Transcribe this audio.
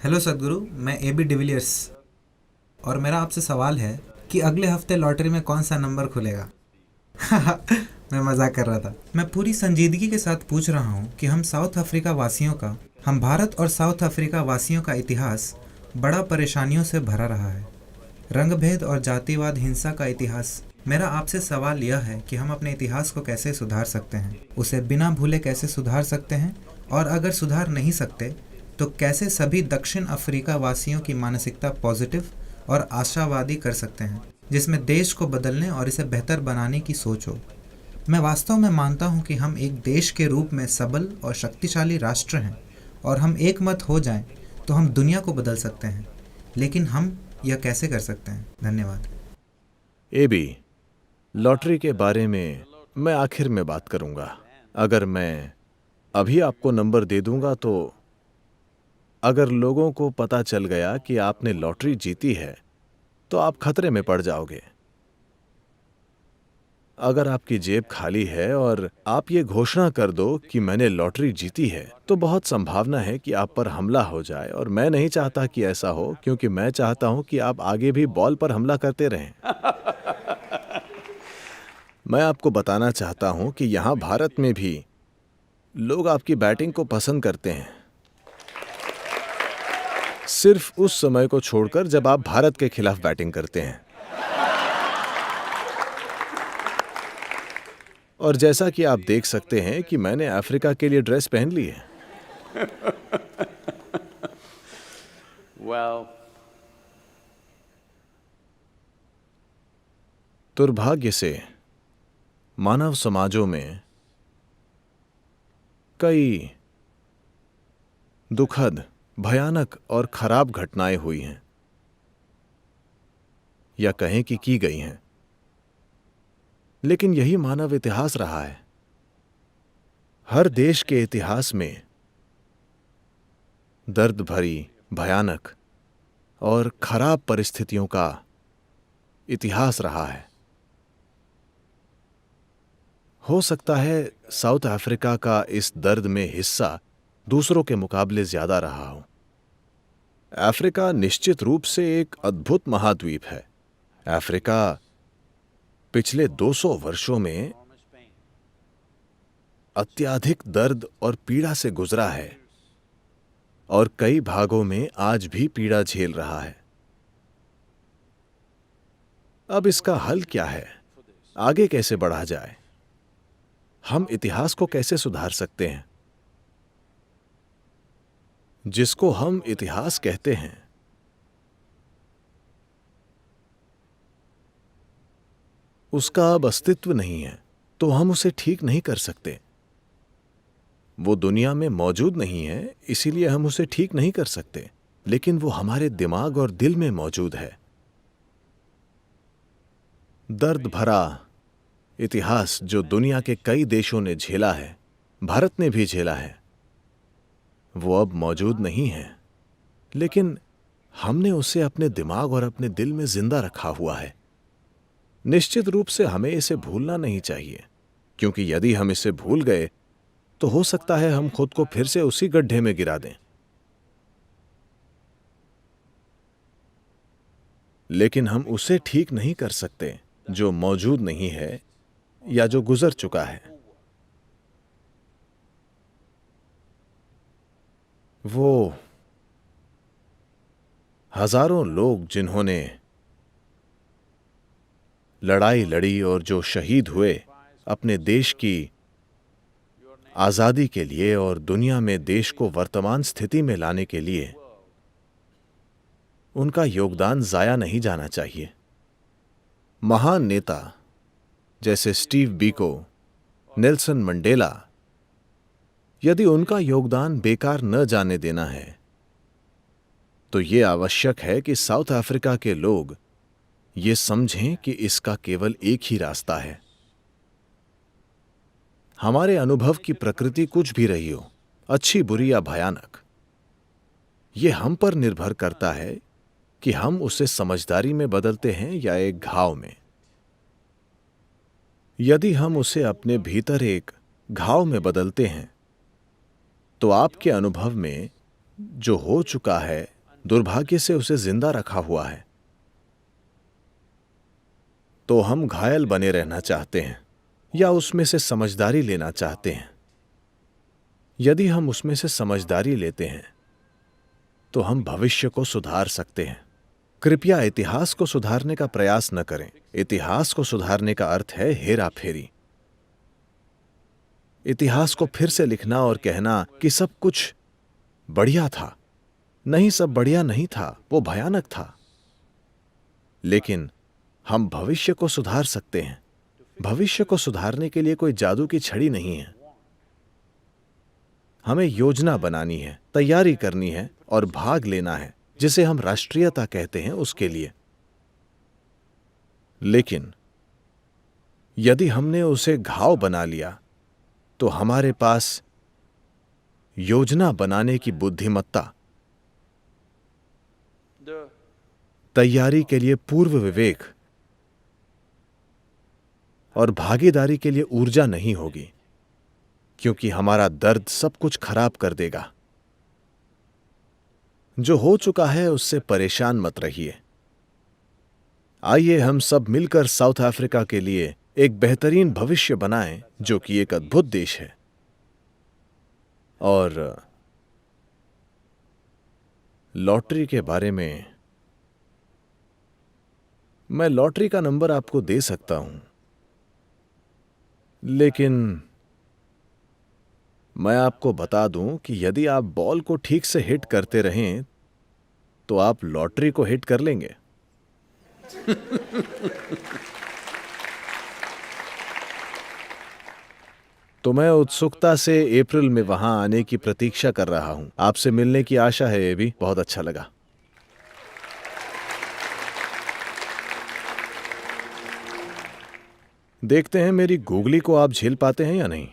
Hello सदगुरु, मैं A B de Villiers और मेरा आपसे सवाल है कि अगले हफ्ते लॉटरी में कौन सा नंबर खुलेगा। मैं मजाक कर रहा था। मैं पूरी संजीदगी के साथ पूछ रहा हूँ कि हम भारत और साउथ अफ्रीका वासियों का इतिहास बड़ा परेशानियों से भरा रहा है। रंगभेद और जातिवाद हिंसा का इतिहास। मेरा आपसे सवाल यह है कि हम अपने इतिहास को कैसे सुधार सकते हैं, उसे बिना भूले कैसे सुधार सकते हैं, और अगर सुधार नहीं सकते तो कैसे सभी दक्षिण अफ्रीका वासियों की मानसिकता पॉजिटिव और आशावादी कर सकते हैं, जिसमें देश को बदलने और इसे बेहतर बनाने की सोच हो। मैं वास्तव में मानता हूं कि हम एक देश के रूप में सबल और शक्तिशाली राष्ट्र हैं, और हम एक मत हो जाएं तो हम दुनिया को बदल सकते हैं। लेकिन हम यह कैसे कर सकते हैं? धन्यवाद। ए बी, लॉटरी के बारे में मैं आखिर में बात करूंगा। अगर मैं अभी आपको नंबर दे दूंगा तो अगर लोगों को पता चल गया कि आपने लॉटरी जीती है तो आप खतरे में पड़ जाओगे। अगर आपकी जेब खाली है और आप ये घोषणा कर दो कि मैंने लॉटरी जीती है, तो बहुत संभावना है कि आप पर हमला हो जाए, और मैं नहीं चाहता कि ऐसा हो, क्योंकि मैं चाहता हूं कि आप आगे भी बॉल पर हमला करते रहें। मैं आपको बताना चाहता हूं कि यहां भारत में भी लोग आपकी बैटिंग को पसंद करते हैं, सिर्फ उस समय को छोड़कर जब आप भारत के खिलाफ बैटिंग करते हैं। और जैसा कि आप देख सकते हैं कि मैंने अफ्रीका के लिए ड्रेस पहन ली है। Well, दुर्भाग्य से मानव समाजों में कई दुखद, भयानक और खराब घटनाएं हुई हैं, या कहें कि की गई हैं। लेकिन यही मानव इतिहास रहा है। हर देश के इतिहास में दर्द भरी, भयानक और खराब परिस्थितियों का इतिहास रहा है। हो सकता है साउथ अफ्रीका का इस दर्द में हिस्सा दूसरों के मुकाबले ज्यादा रहा हो। अफ्रीका निश्चित रूप से एक अद्भुत महाद्वीप है। अफ्रीका पिछले 200 वर्षों में अत्यधिक दर्द और पीड़ा से गुजरा है, और कई भागों में आज भी पीड़ा झेल रहा है। अब इसका हल क्या है? आगे कैसे बढ़ा जाए? हम इतिहास को कैसे सुधार सकते हैं? जिसको हम इतिहास कहते हैं, उसका अब अस्तित्व नहीं है, तो हम उसे ठीक नहीं कर सकते। वो दुनिया में मौजूद नहीं है, इसीलिए हम उसे ठीक नहीं कर सकते, लेकिन वो हमारे दिमाग और दिल में मौजूद है। दर्द भरा इतिहास जो दुनिया के कई देशों ने झेला है, भारत ने भी झेला है, वो अब मौजूद नहीं है, लेकिन हमने उसे अपने दिमाग और अपने दिल में जिंदा रखा हुआ है। निश्चित रूप से हमें इसे भूलना नहीं चाहिए, क्योंकि यदि हम इसे भूल गए तो हो सकता है हम खुद को फिर से उसी गड्ढे में गिरा दें। लेकिन हम उसे ठीक नहीं कर सकते जो मौजूद नहीं है या जो गुजर चुका है। वो हजारों लोग जिन्होंने लड़ाई लड़ी और जो शहीद हुए अपने देश की आजादी के लिए और दुनिया में देश को वर्तमान स्थिति में लाने के लिए, उनका योगदान जाया नहीं जाना चाहिए। महान नेता जैसे स्टीव बीको, नेल्सन मंडेला, यदि उनका योगदान बेकार न जाने देना है, तो यह आवश्यक है कि साउथ अफ्रीका के लोग ये समझें कि इसका केवल एक ही रास्ता है। हमारे अनुभव की प्रकृति कुछ भी रही हो, अच्छी, बुरी या भयानक, यह हम पर निर्भर करता है कि हम उसे समझदारी में बदलते हैं या एक घाव में। यदि हम उसे अपने भीतर एक घाव में बदलते हैं, तो आपके अनुभव में जो हो चुका है दुर्भाग्य से उसे जिंदा रखा हुआ है, तो हम घायल बने रहना चाहते हैं या उसमें से समझदारी लेना चाहते हैं। यदि हम उसमें से समझदारी लेते हैं तो हम भविष्य को सुधार सकते हैं। कृपया इतिहास को सुधारने का प्रयास न करें। इतिहास को सुधारने का अर्थ है हेरा फेरी। इतिहास को फिर से लिखना और कहना कि सब कुछ बढ़िया था। नहीं, सब बढ़िया नहीं था, वो भयानक था। लेकिन हम भविष्य को सुधार सकते हैं। भविष्य को सुधारने के लिए कोई जादू की छड़ी नहीं है। हमें योजना बनानी है, तैयारी करनी है और भाग लेना है, जिसे हम राष्ट्रीयता कहते हैं, उसके लिए। लेकिन यदि हमने उसे घाव बना लिया तो हमारे पास योजना बनाने की बुद्धिमत्ता, तैयारी के लिए पूर्व विवेक और भागीदारी के लिए ऊर्जा नहीं होगी, क्योंकि हमारा दर्द सब कुछ खराब कर देगा। जो हो चुका है उससे परेशान मत रहिए। आइए हम सब मिलकर साउथ अफ्रीका के लिए एक बेहतरीन भविष्य बनाएं, जो कि एक अद्भुत देश है। और लॉटरी के बारे में, मैं लॉटरी का नंबर आपको दे सकता हूं, लेकिन मैं आपको बता दूं कि यदि आप बॉल को ठीक से हिट करते रहें तो आप लॉटरी को हिट कर लेंगे। तो मैं उत्सुकता से अप्रैल में वहां आने की प्रतीक्षा कर रहा हूं। आपसे मिलने की आशा है। ये भी बहुत अच्छा लगा। देखते हैं मेरी गूगली को आप झेल पाते हैं या नहीं।